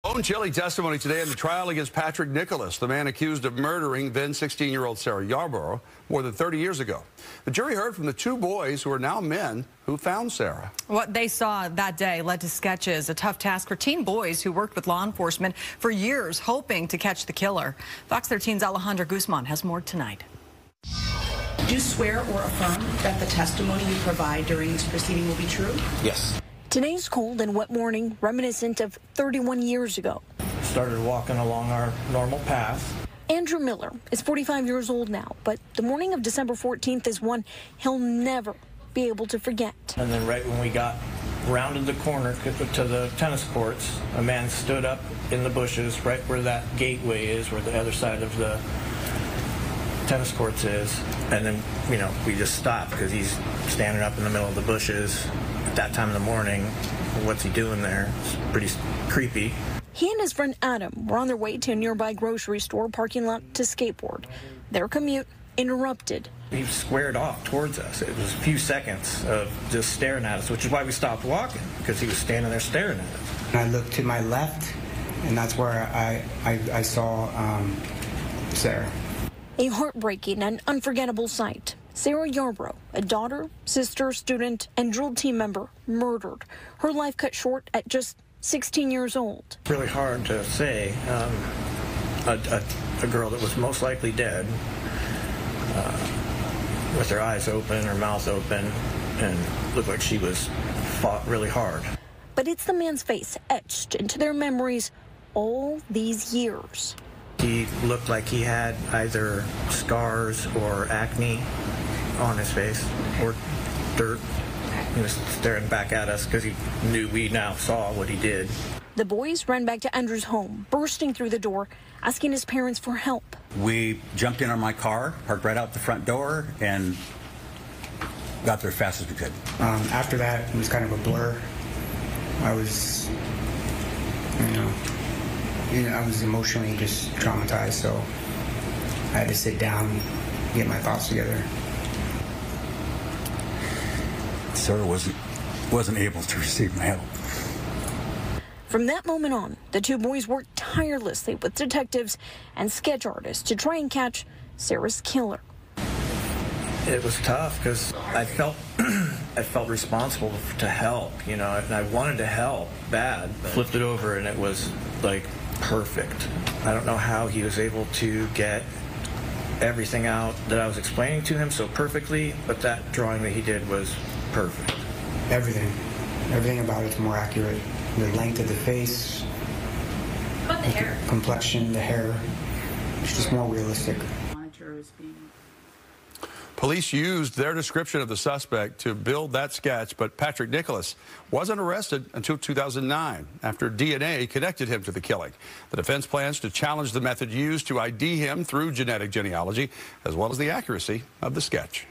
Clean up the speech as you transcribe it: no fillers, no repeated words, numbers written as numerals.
Bone chilling testimony today in the trial against Patrick Nicholas, the man accused of murdering then 16-year-old Sarah Yarborough more than 30 years ago. The jury heard from the two boys who are now men who found Sarah. What they saw that day led to sketches, a tough task for teen boys who worked with law enforcement for years hoping to catch the killer. Fox 13's Alejandra Guzman has more tonight. Do you swear or affirm that the testimony you provide during this proceeding will be true? Yes. Today's cold and wet morning reminiscent of 31 years ago. Started walking along our normal path. Andrew Miller is 45 years old now, but the morning of December 14th is one he'll never be able to forget. And then right when we got rounded the corner to the tennis courts, a man stood up in the bushes right where that gateway is, where the other side of the tennis courts is. And then, we just stopped because he's standing up in the middle of the bushes at that time of the morning. What's he doing there? It's pretty creepy. He and his friend Adam were on their way to a nearby grocery store parking lot to skateboard. Their commute interrupted. He squared off towards us. It was a few seconds of just staring at us, which is why we stopped walking, because he was standing there staring at us. I looked to my left, and that's where I saw Sarah. A heartbreaking and unforgettable sight. Sarah Yarborough, a daughter, sister, student, and drill team member, murdered. Her life cut short at just 16 years old. It's really hard to say. A girl that was most likely dead, with her eyes open, her mouth open, and looked like she was fought really hard. But it's the man's face etched into their memories all these years. He looked like he had either scars or acne on his face, or dirt. He was staring back at us because he knew we now saw what he did. The boys ran back to Andrew's home, bursting through the door, asking his parents for help. We jumped in on my car, parked right out the front door, and got there as fast as we could. After that, it was kind of a blur. I was, I was emotionally just traumatized, so I had to sit down, get my thoughts together. Sarah wasn't able to receive my help. From that moment on, the two boys worked tirelessly with detectives and sketch artists to try and catch Sarah's killer. It was tough because I felt responsible to help, and I wanted to help bad. Flipped it over and it was like perfect. I don't know how he was able to get everything out that I was explaining to him so perfectly, but that drawing that he did was perfect. Everything about it's more accurate. The length of the face, But the hair. complexion, the hair, it's just more realistic. Police used their description of the suspect to build that sketch, but Patrick Nicholas wasn't arrested until 2009 after DNA connected him to the killing. The defense plans to challenge the method used to ID him through genetic genealogy, as well as the accuracy of the sketch.